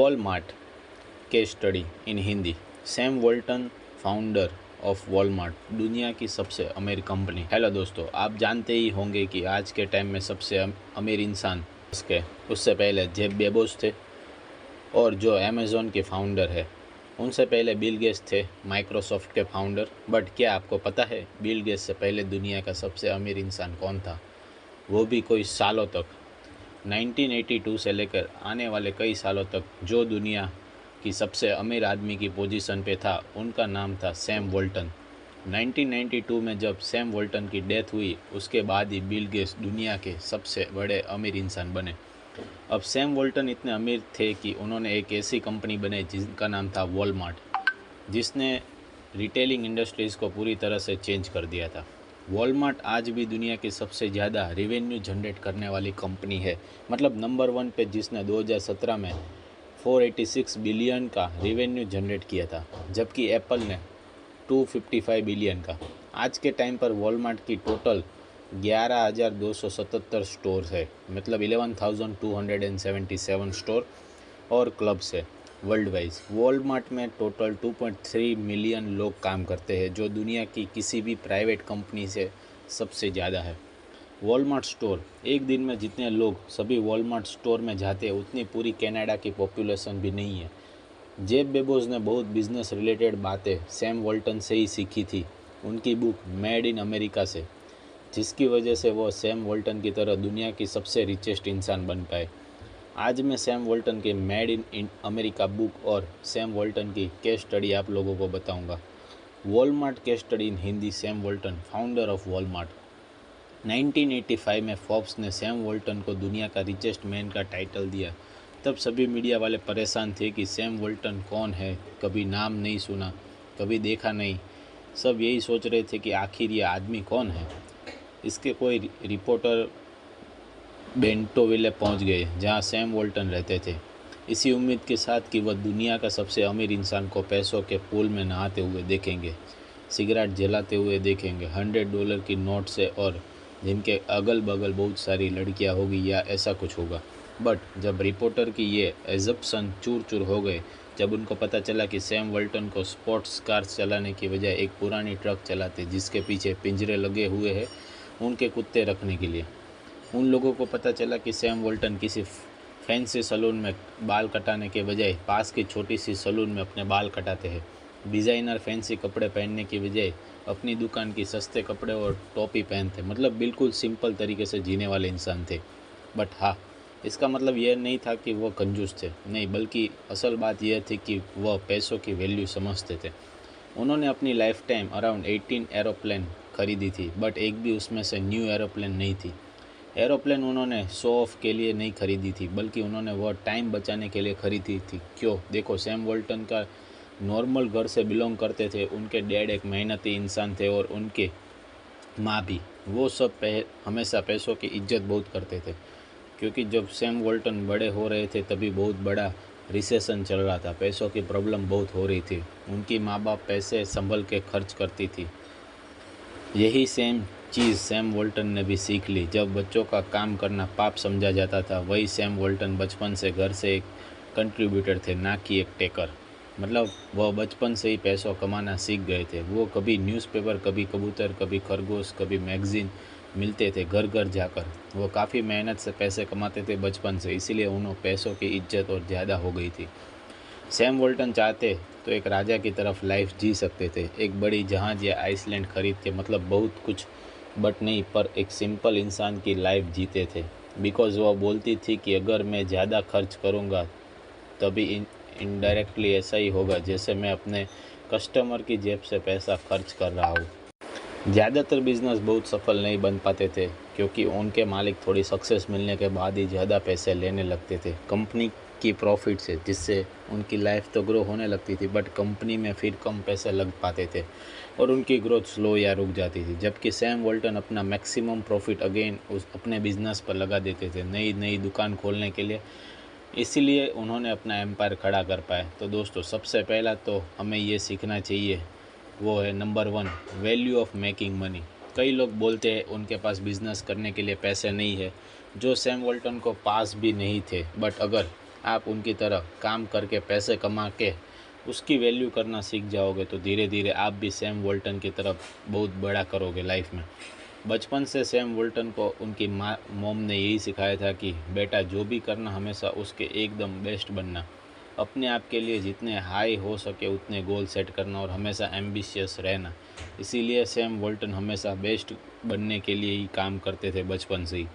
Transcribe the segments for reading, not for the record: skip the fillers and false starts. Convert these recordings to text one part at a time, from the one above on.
Walmart case study in Hindi. Sam Walton, founder of Walmart, दुनिया की सबसे अमीर कंपनी। हेलो दोस्तों, आप जानते ही होंगे कि आज के टाइम में सबसे अमीर इंसान उससे पहले जेफ बेजोस थे, और जो अमेज़ॉन के फाउंडर है उनसे पहले बिल गेट्स थे, माइक्रोसॉफ्ट के फाउंडर। बट क्या आपको पता है बिल गेट्स से पहले दुनिया का सबसे अमीर इंसान कौन था? वो भी कोई सालों तक, 1982 से लेकर आने वाले कई सालों तक जो दुनिया की सबसे अमीर आदमी की पोजीशन पे था, उनका नाम था सैम वॉल्टन। 1992 में जब सैम वॉल्टन की डेथ हुई, उसके बाद ही बिल गेट्स दुनिया के सबसे बड़े अमीर इंसान बने। अब सैम वॉल्टन इतने अमीर थे कि उन्होंने एक ऐसी कंपनी बनाई जिसका नाम था वॉलमार्ट, जिसने रिटेलिंग इंडस्ट्रीज़ को पूरी तरह से चेंज कर दिया था। वॉलमार्ट आज भी दुनिया की सबसे ज़्यादा रेवेन्यू जनरेट करने वाली कंपनी है, मतलब नंबर 1 पे, जिसने 2017 में 486 बिलियन का रेवेन्यू जनरेट किया था, जबकि एप्पल ने 255 बिलियन का। आज के टाइम पर वॉलमार्ट की टोटल 11,277 स्टोर्स है, मतलब 11,277 स्टोर और क्लब्स है वर्ल्ड वाइज। वॉलमार्ट में टोटल 2.3 मिलियन लोग काम करते हैं, जो दुनिया की किसी भी प्राइवेट कंपनी से सबसे ज़्यादा है। वॉलमार्ट स्टोर, एक दिन में जितने लोग सभी वॉलमार्ट स्टोर में जाते हैं उतनी पूरी कनाडा की पॉपुलेशन भी नहीं है। जेफ बेजोस ने बहुत बिजनेस रिलेटेड बातें सैम वॉल्टन से ही सीखी थी, उनकी बुक मेड इन अमेरिका से, जिसकी वजह से वो सैम वॉल्टन की तरह दुनिया की सबसे रिचेस्ट इंसान बन पाए। आज मैं सैम वॉल्टन के मेड इन अमेरिका बुक और सैम वॉल्टन की केस स्टडी आप लोगों को बताऊंगा। Walmart case study in Hindi. Sam Walton, founder of Walmart. 1985 में फोर्ब्स ने सैम वॉल्टन को दुनिया का रिचेस्ट मैन का टाइटल दिया। तब सभी मीडिया वाले परेशान थे कि सैम वॉल्टन कौन है, कभी नाम नहीं सुना, कभी देखा नहीं। सब यही सोच रहे थे कि आखिर ये आदमी कौन है। इसके कोई रिपोर्टर बेंटोविले पहुंच गए, जहां सैम वॉल्टन रहते थे, इसी उम्मीद के साथ कि वह दुनिया का सबसे अमीर इंसान को पैसों के पूल में नहाते हुए देखेंगे, सिगरेट जलाते हुए देखेंगे, $100 की नोट से, और जिनके अगल बगल बहुत सारी लड़कियां होगी या ऐसा कुछ होगा। बट जब रिपोर्टर की ये एजप्शन चूर चूर हो गए, जब उनको पता चला कि सैम वॉल्टन को स्पोर्ट्स कार्स चलाने की बजाय एक पुरानी ट्रक चलाते जिसके पीछे पिंजरे लगे हुए हैं उनके कुत्ते रखने के लिए, उन लोगों को पता चला कि सैम वॉल्टन किसी फैंसी सैलून में बाल कटाने के बजाय पास की छोटी सी सैलून में अपने बाल कटाते हैं। डिज़ाइनर फैंसी कपड़े पहनने की बजाय अपनी दुकान की सस्ते कपड़े और टोपी पहनते, मतलब बिल्कुल सिंपल तरीके से जीने वाले इंसान थे। बट हाँ, इसका मतलब यह नहीं था कि वह कंजूस थे, नहीं, बल्कि असल बात यह थी कि वह पैसों की वैल्यू समझते थे। उन्होंने अपनी लाइफ टाइम अराउंड 18 एरोप्लेन खरीदी थी, बट एक भी उसमें से न्यू एरोप्लेन नहीं थी। एरोप्लेन उन्होंने शो ऑफ के लिए नहीं खरीदी थी, बल्कि उन्होंने वह टाइम बचाने के लिए खरीदी थी। क्यों? देखो, सैम वॉल्टन का नॉर्मल घर से बिलोंग करते थे, उनके डैड एक मेहनती इंसान थे और उनके माँ भी। वो सब हमेशा पैसों की इज्जत बहुत करते थे, क्योंकि जब सैम वॉल्टन बड़े हो रहे थे तभी बहुत बड़ा रिसेशन चल रहा था, पैसों की प्रॉब्लम बहुत हो रही थी। उनकी माँ बाप पैसे संभल के खर्च करती थी। यही सेम चीज़ सैम वॉल्टन ने भी सीख ली। जब बच्चों का काम करना पाप समझा जाता था, वही सैम वॉल्टन बचपन से घर से एक कंट्रीब्यूटर थे, ना कि एक टेकर। मतलब वह बचपन से ही पैसों कमाना सीख गए थे। वो कभी न्यूज़पेपर, कभी कबूतर, कभी खरगोश, कभी मैगज़ीन मिलते थे घर घर जाकर। वो काफ़ी मेहनत से पैसे कमाते थे बचपन से, इसीलिए उन्हें पैसों की इज्जत और ज़्यादा हो गई थी। सैम वॉल्टन चाहते तो एक राजा की तरफ लाइफ जी सकते थे, एक बड़ी जहाज़ या आइसलैंड खरीद के, मतलब बहुत कुछ, बट नहीं, पर एक सिंपल इंसान की लाइफ जीते थे। बिकॉज़ वह बोलती थी कि अगर मैं ज़्यादा खर्च करूँगा तभी इनडायरेक्टली ऐसा ही होगा जैसे मैं अपने कस्टमर की जेब से पैसा खर्च कर रहा हूँ। ज़्यादातर बिजनेस बहुत सफल नहीं बन पाते थे, क्योंकि उनके मालिक थोड़ी सक्सेस मिलने के बाद ही ज़्यादा पैसे लेने लगते थे कंपनी की प्रॉफिट से, जिससे उनकी लाइफ तो ग्रो होने लगती थी, बट कंपनी में फिर कम पैसे लग पाते थे और उनकी ग्रोथ स्लो या रुक जाती थी। जबकि सैम वॉल्टन अपना मैक्सिमम प्रॉफिट अगेन उस अपने बिजनेस पर लगा देते थे, नई नई दुकान खोलने के लिए। इसीलिए उन्होंने अपना एम्पायर खड़ा कर पाए। तो दोस्तों, सबसे पहला तो हमें ये सीखना चाहिए, वो है number 1, value of making money. कई लोग बोलते हैं उनके पास बिजनेस करने के लिए पैसे नहीं है, जो सैम वॉल्टन को पास भी नहीं थे। बट अगर आप उनकी तरह काम करके पैसे कमा के उसकी वैल्यू करना सीख जाओगे तो धीरे धीरे आप भी सैम वोल्टन की तरफ बहुत बड़ा करोगे लाइफ में। बचपन से सैम वोल्टन को उनकी मॉम ने यही सिखाया था कि बेटा जो भी करना हमेशा उसके एकदम बेस्ट बनना, अपने आप के लिए जितने हाई हो सके उतने गोल सेट करना और हमेशा एम्बिशियस रहना। इसीलिए सैम वोल्टन हमेशा बेस्ट बनने के लिए ही काम करते थे बचपन से ही।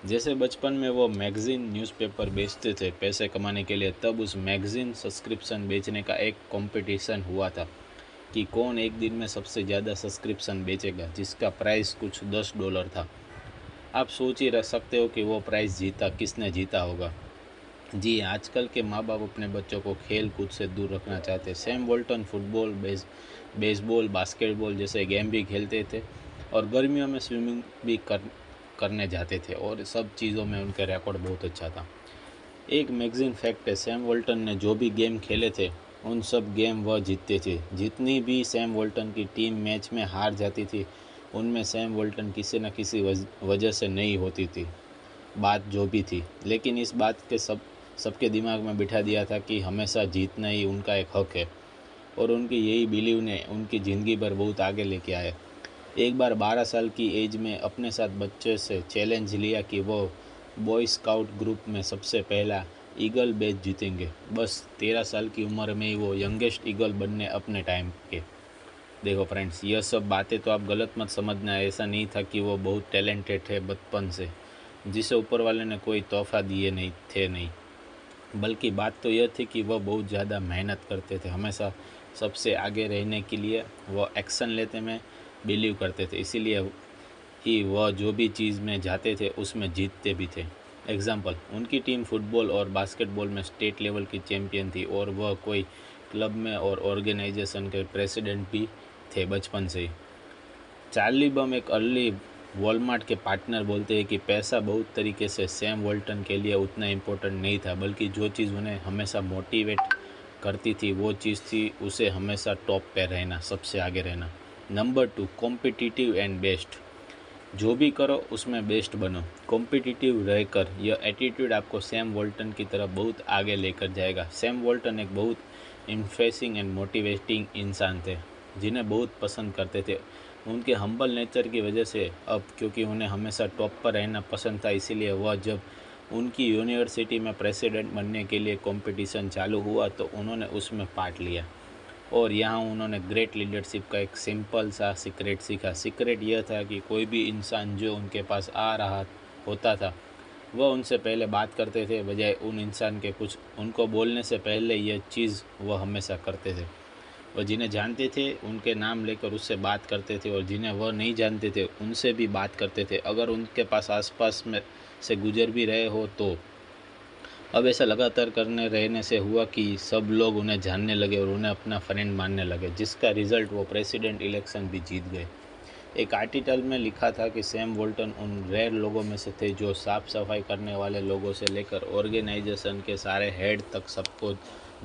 जैसे बचपन में वो मैगज़ीन न्यूज़पेपर बेचते थे पैसे कमाने के लिए, तब उस मैगज़ीन सब्सक्रिप्शन बेचने का एक कंपटीशन हुआ था कि कौन एक दिन में सबसे ज़्यादा सब्सक्रिप्शन बेचेगा, जिसका प्राइस कुछ $10 था। आप सोच ही रह सकते हो कि वो प्राइस जीता किसने जीता होगा। जी, आजकल के माँ बाप अपने बच्चों को खेल कूद से दूर रखना चाहते हैं। Sam Walton football, baseball, basketball जैसे गेम भी खेलते थे और गर्मियों में स्विमिंग भी करने जाते थे और सब चीज़ों में उनका रिकॉर्ड बहुत अच्छा था। एक मैगज़ीन फैक्ट है, सैम वोल्टन ने जो भी गेम खेले थे उन सब गेम वह जीतते थे। जितनी भी सैम वोल्टन की टीम मैच में हार जाती थी उनमें सैम वोल्टन किसी न किसी वजह से नहीं होती थी बात जो भी थी, लेकिन इस बात के सबके दिमाग में बिठा दिया था कि हमेशा जीतना ही उनका एक हक है और उनकी यही बिलीव ने उनकी ज़िंदगी भर बहुत आगे लेके आए। एक बार 12 साल की एज में अपने साथ बच्चे से चैलेंज लिया कि वो बॉय स्काउट ग्रुप में सबसे पहला ईगल बैच जीतेंगे। बस 13 साल की उम्र में ही वो यंगेस्ट ईगल बनने अपने टाइम के। देखो फ्रेंड्स, यह सब बातें तो आप गलत मत समझना। ऐसा नहीं था कि वो बहुत टैलेंटेड थे बचपन से, जिसे ऊपर वाले ने कोई तोहफा दिए नहीं, बल्कि बात तो यह थी कि वह बहुत ज़्यादा मेहनत करते थे। हमेशा सबसे आगे रहने के लिए वो एक्शन लेते में बिलीव करते थे, इसीलिए ही वह जो भी चीज़ में जाते थे उसमें जीतते भी थे। एग्जाम्पल, उनकी टीम फुटबॉल और बास्केटबॉल में स्टेट लेवल की चैम्पियन थी और वह कोई क्लब में और ऑर्गेनाइजेशन के प्रेसिडेंट भी थे बचपन से ही। चार्ली बम एक अर्ली वॉलमार्ट के पार्टनर बोलते हैं कि पैसा बहुत तरीके से सैम वोल्टन के लिए उतना इम्पोर्टेंट नहीं था, बल्कि जो चीज़ उन्हें हमेशा मोटिवेट करती थी वो चीज़ थी उसे हमेशा टॉप पे रहना, सबसे आगे रहना। Number 2, competitive and best. जो भी करो उसमें बेस्ट बनो। कॉम्पिटिटिव रहकर यह एटीट्यूड आपको सैम वोल्टन की तरफ बहुत आगे लेकर जाएगा। सैम वोल्टन एक बहुत इन्फ्लुएंसिंग एंड मोटिवेटिंग इंसान थे जिन्हें बहुत पसंद करते थे। उनके हम्बल नेचर की वजह से अब, क्योंकि उन्हें हमेशा टॉप पर रहना पसंद था, इसीलिए वह जब उनकी यूनिवर्सिटी में प्रेसिडेंट बनने के लिए कंपटीशन चालू हुआ तो उन्होंने उसमें पार्ट लिया और यहाँ उन्होंने ग्रेट लीडरशिप का एक सिंपल सा सीक्रेट सीखा। सीक्रेट यह था कि कोई भी इंसान जो उनके पास आ रहा होता था वह उनसे पहले बात करते थे, बजाय उन इंसान के कुछ उनको बोलने से पहले यह चीज़ वह हमेशा करते थे। और जिन्हें जानते थे उनके नाम लेकर उससे बात करते थे और जिन्हें वह नहीं जानते थे उनसे भी बात करते थे, अगर उनके पास आसपास में से गुजर भी रहे हो तो। अब ऐसा लगातार करने रहने से हुआ कि सब लोग उन्हें जानने लगे और उन्हें अपना फ्रेंड मानने लगे, जिसका रिजल्ट वो प्रेसिडेंट इलेक्शन भी जीत गए। एक आर्टिकल में लिखा था कि सैम वोल्टन उन रेयर लोगों में से थे जो साफ सफाई करने वाले लोगों से लेकर ऑर्गेनाइजेशन के सारे हेड तक सबको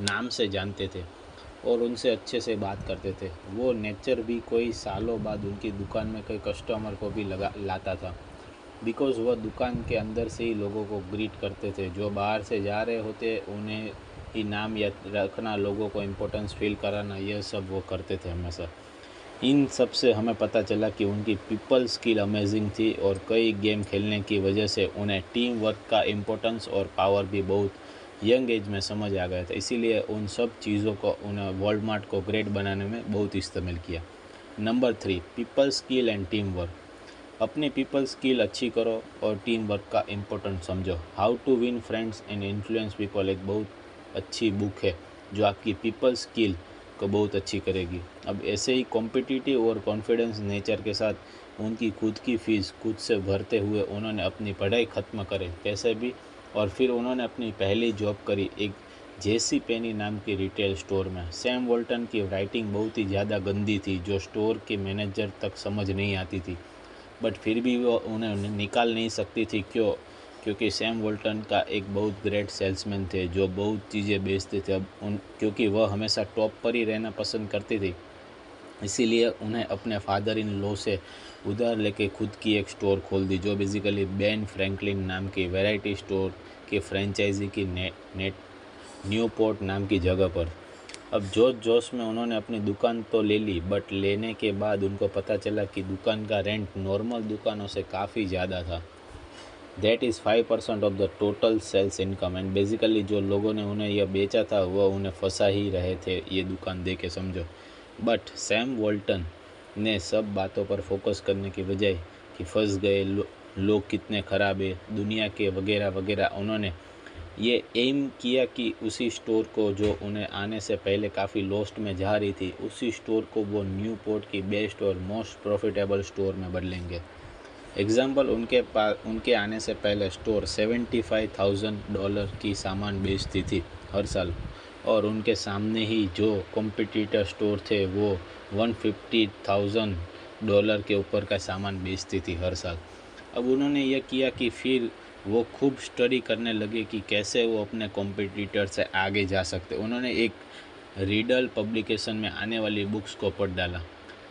नाम से जानते थे और उनसे अच्छे से बात करते थे। वो नेचर भी कोई सालों बाद उनकी दुकान में कई कस्टमर को भी लाता था, बिकॉज़ वह दुकान के अंदर से ही लोगों को ग्रीट करते थे। जो बाहर से जा रहे होते उन्हें ही नाम याद रखना, लोगों को इम्पोर्टेंस फील कराना, यह सब वो करते थे हमेशा। इन सब से हमें पता चला कि उनकी पीपल स्किल अमेजिंग थी और कई गेम खेलने की वजह से उन्हें टीम वर्क का इम्पोर्टेंस और पावर भी बहुत यंग एज में समझ आ गया था। इसीलिए उन सब चीज़ों को उन्हें वॉलमार्ट को ग्रेट बनाने में बहुत इस्तेमाल किया। Number 3, people skill and team work. अपनी पीपल स्किल अच्छी करो और टीम वर्क का इम्पोर्टेंट समझो। How to win friends and influence people एक बहुत अच्छी बुक है जो आपकी पीपल स्किल को बहुत अच्छी करेगी। अब ऐसे ही कॉम्पिटिटिव और कॉन्फिडेंस नेचर के साथ उनकी खुद की फ़ीस खुद से भरते हुए उन्होंने अपनी पढ़ाई ख़त्म करे, पैसे भी, और फिर उन्होंने अपनी पहली जॉब करी एक जेसी पेनी नाम की रिटेल स्टोर में। सैम वोल्टन की राइटिंग बहुत ही ज़्यादा गंदी थी जो स्टोर के मैनेजर तक समझ नहीं आती थी, बट फिर भी वो उन्हें निकाल नहीं सकती थी। क्योंकि सैम वोल्टन का एक बहुत ग्रेट सेल्समैन थे जो बहुत चीज़ें बेचते थे। अब क्योंकि वह हमेशा टॉप पर ही रहना पसंद करती थी, इसीलिए उन्हें अपने फादर इन लॉ से उधार लेके खुद की एक स्टोर खोल दी, जो बेसिकली बेन फ्रैंकलिन नाम की वैरायटी स्टोर की फ्रेंचाइजी की नेट न्यूपोर्ट नाम की जगह पर। अब जोश जोश में उन्होंने अपनी दुकान तो ले ली, बट लेने के बाद उनको पता चला कि दुकान का रेंट नॉर्मल दुकानों से काफ़ी ज़्यादा था। That is 5% of the total sales income. And basically जो लोगों ने उन्हें यह बेचा था वह उन्हें फंसा ही रहे थे ये दुकान दे के, समझो। बट सैम वॉल्टन ने सब बातों पर फोकस करने की बजाय कि फंस गए लोग कितने ख़राब है दुनिया के वगैरह वगैरह, उन्होंने ये एम किया कि उसी स्टोर को जो उन्हें आने से पहले काफ़ी लॉस्ट में जा रही थी, उसी स्टोर को वो न्यूपोर्ट की बेस्ट और मोस्ट प्रॉफिटेबल स्टोर में बदलेंगे। एग्जाम्पल, उनके आने से पहले स्टोर $75,000 की सामान बेचती थी हर साल, और उनके सामने ही जो कॉम्पिटिटर स्टोर थे वो $150,000 के ऊपर का सामान बेचती थी हर साल। अब उन्होंने यह किया कि फिर वो खूब स्टडी करने लगे कि कैसे वो अपने कॉम्पिटिटर से आगे जा सकते। उन्होंने एक रीडल पब्लिकेशन में आने वाली बुक्स को पढ़ डाला।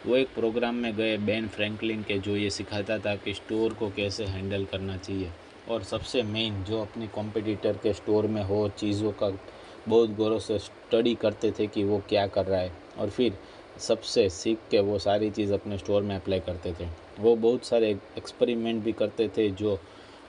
वो एक प्रोग्राम में गए बेन फ्रैंकलिन के, जो ये सिखाता था कि स्टोर को कैसे हैंडल करना चाहिए, और सबसे मेन जो अपनी कॉम्पिटिटर के स्टोर में हो चीज़ों का बहुत गौर से स्टडी करते थे कि वो क्या कर रहा है, और फिर सबसे सीख के वो सारी चीज़ अपने स्टोर में अप्लाई करते थे। वो बहुत सारे एक्सपेरिमेंट भी करते थे जो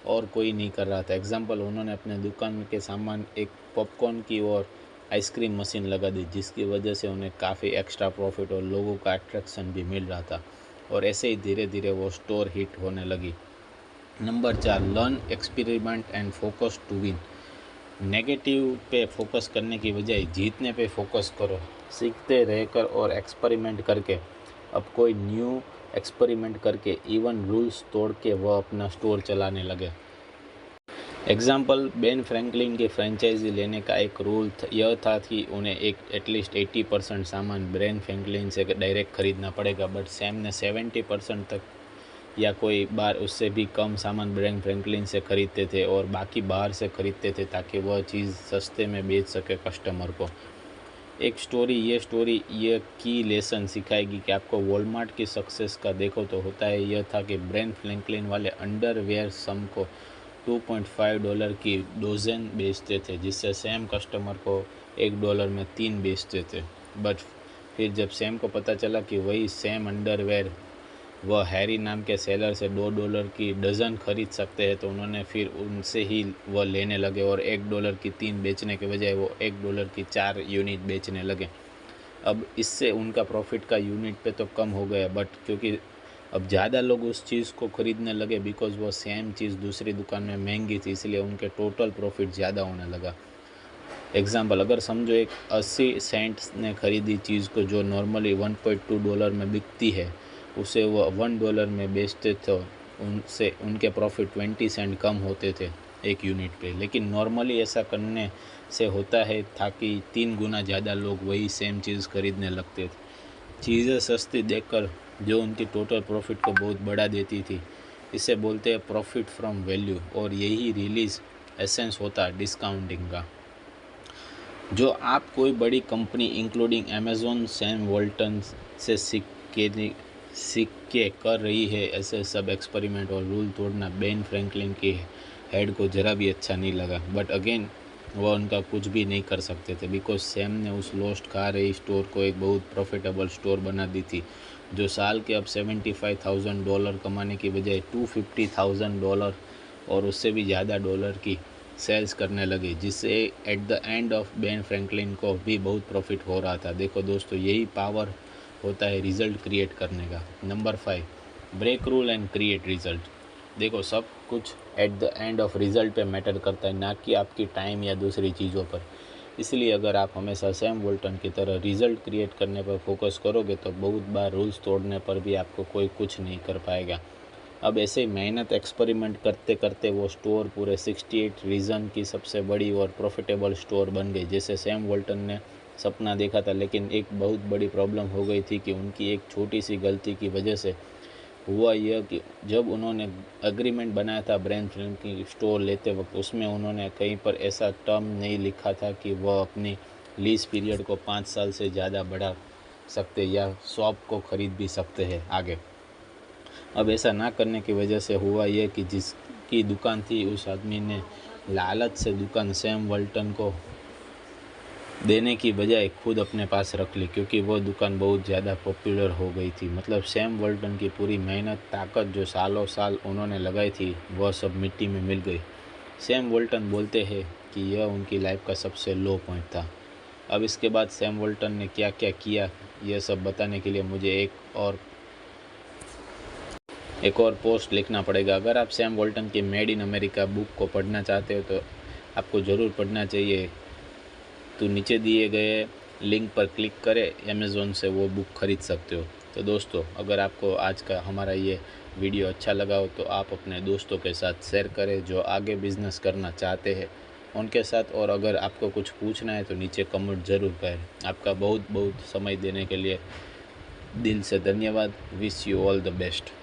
और कोई नहीं कर रहा था। एग्जाम्पल, उन्होंने अपने दुकान के सामान एक पॉपकॉर्न की और आइसक्रीम मशीन लगा दी, जिसकी वजह से उन्हें काफ़ी एक्स्ट्रा प्रॉफिट और लोगों का अट्रैक्शन भी मिल रहा था, और ऐसे ही धीरे धीरे वो स्टोर हिट होने लगी। Number 4, learn, experiment and focus to win. Negative पे फोकस करने की बजाय जीतने पे फोकस करो। सीखते रहकर और एक्सपेरिमेंट करके, अब कोई न्यू एक्सपेरिमेंट करके इवन रूल्स तोड़ के वह अपना स्टोर चलाने लगे। एग्जाम्पल, बेन फ्रैंकलिन की फ्रेंचाइजी लेने का एक रूल यह था कि उन्हें एटलीस्ट 80% सामान बेन फ्रैंकलिन से डायरेक्ट खरीदना पड़ेगा, बट सैम ने 70% तक या कोई बार उससे भी कम सामान बेन फ्रैंकलिन से खरीदते थे, और बाकी बाहर से खरीदते थे ताकि वह चीज़ सस्ते में बेच सके कस्टमर को। एक स्टोरी ये की लेसन सिखाएगी कि आपको वॉलमार्ट की सक्सेस का देखो तो होता है यह था कि बेन फ्रैंकलिन वाले अंडरवेयर सम को $2.5 की डोजन बेचते थे, जिससे सैम कस्टमर को $1 में 3 बेचते थे। बट फिर जब सैम को पता चला कि वही सैम अंडरवेयर वह हैरी नाम के सेलर से $2 की डज़न खरीद सकते हैं, तो उन्होंने फिर उनसे ही वह लेने लगे, और $1 की 3 बेचने के बजाय वो $1 की 4 यूनिट बेचने लगे। अब इससे उनका प्रॉफिट का यूनिट पे तो कम हो गया, बट क्योंकि अब ज़्यादा लोग उस चीज़ को ख़रीदने लगे, बिकॉज़ वो सेम चीज़ दूसरी दुकान में महंगी थी, इसलिए उनके टोटल प्रॉफिट ज़्यादा होने लगा। एग्जाम्पल, अगर समझो एक 80 सेंट्स ने खरीदी चीज़ को जो नॉर्मली $1.2 में बिकती है, उसे वो $1 में बेचते थे, उनसे उनके प्रॉफिट 20 सेंट कम होते थे एक यूनिट पे। लेकिन नॉर्मली ऐसा करने से होता है ताकि 3 गुना ज़्यादा लोग वही सेम चीज़ खरीदने लगते थे। चीज़ें सस्ती देखकर जो उनकी टोटल प्रॉफिट को बहुत बढ़ा देती थी, इसे बोलते हैं प्रॉफिट फ्रॉम वैल्यू, और यही रिलीज एसेंस होता है डिस्काउंटिंग का। जो आप कोई बड़ी company including Amazon Sam Walton से सीख के कर रही है, ऐसे सब एक्सपेरिमेंट और रूल तोड़ना बेन फ्रैंकलिन के हेड को ज़रा भी अच्छा नहीं लगा। बट अगेन वह उनका कुछ भी नहीं कर सकते थे, बिकॉज सैम ने उस लॉस्ट खा रही स्टोर को एक बहुत प्रॉफिटेबल स्टोर बना दी थी, जो साल के अब $75,000 कमाने की बजाय $250,000 और उससे भी ज़्यादा डॉलर की सेल्स करने लगी, जिससे eight the end of Ben Franklin को भी बहुत प्रॉफिट हो रहा था। देखो दोस्तों, यही पावर होता है रिज़ल्ट क्रिएट करने का। Number 5, break rule and create result. देखो, सब कुछ at the end of result पे मैटर करता है, ना कि आपकी टाइम या दूसरी चीज़ों पर। इसलिए अगर आप हमेशा सैम वॉल्टन की तरह रिज़ल्ट क्रिएट करने पर फोकस करोगे तो बहुत बार रूल्स तोड़ने पर भी आपको कोई कुछ नहीं कर पाएगा। अब ऐसे ही मेहनत एक्सपेरिमेंट करते करते वो स्टोर पूरे 68 रीजन की सबसे बड़ी और प्रॉफिटेबल स्टोर बन गई, जैसे सैम वॉल्टन ने सपना देखा था। लेकिन एक बहुत बड़ी प्रॉब्लम हो गई थी कि उनकी एक छोटी सी गलती की वजह से हुआ यह कि जब उन्होंने एग्रीमेंट बनाया था बेन फ्रैंकलिन की स्टोर लेते वक्त, उसमें उन्होंने कहीं पर ऐसा टर्म नहीं लिखा था कि वह अपनी लीज पीरियड को 5 साल से ज़्यादा बढ़ा सकते या शॉप को ख़रीद भी सकते हैं आगे। अब ऐसा ना करने की वजह से हुआ ये कि जिसकी दुकान थी उस आदमी ने लालच से दुकान सैम वॉल्टन को देने की बजाय खुद अपने पास रख ली, क्योंकि वो दुकान बहुत ज़्यादा पॉपुलर हो गई थी। मतलब सैम वॉल्टन की पूरी मेहनत ताकत जो सालों साल उन्होंने लगाई थी वह सब मिट्टी में मिल गई। सैम वॉल्टन बोलते हैं कि यह उनकी लाइफ का सबसे लो पॉइंट था। अब इसके बाद सैम वॉल्टन ने क्या क्या किया यह सब बताने के लिए मुझे एक और पोस्ट लिखना पड़ेगा। अगर आप सैम वॉल्टन की मेड इन अमेरिका बुक को पढ़ना चाहते हो तो आपको ज़रूर पढ़ना चाहिए। तो नीचे दिए गए लिंक पर क्लिक करें, अमेज़ॉन से वो बुक ख़रीद सकते हो। तो दोस्तों, अगर आपको आज का हमारा ये वीडियो अच्छा लगा हो तो आप अपने दोस्तों के साथ शेयर करें जो आगे बिज़नेस करना चाहते हैं उनके साथ। और अगर आपको कुछ पूछना है तो नीचे कमेंट ज़रूर करें। आपका बहुत बहुत समय देने के लिए दिल से धन्यवाद। Wish you all the best.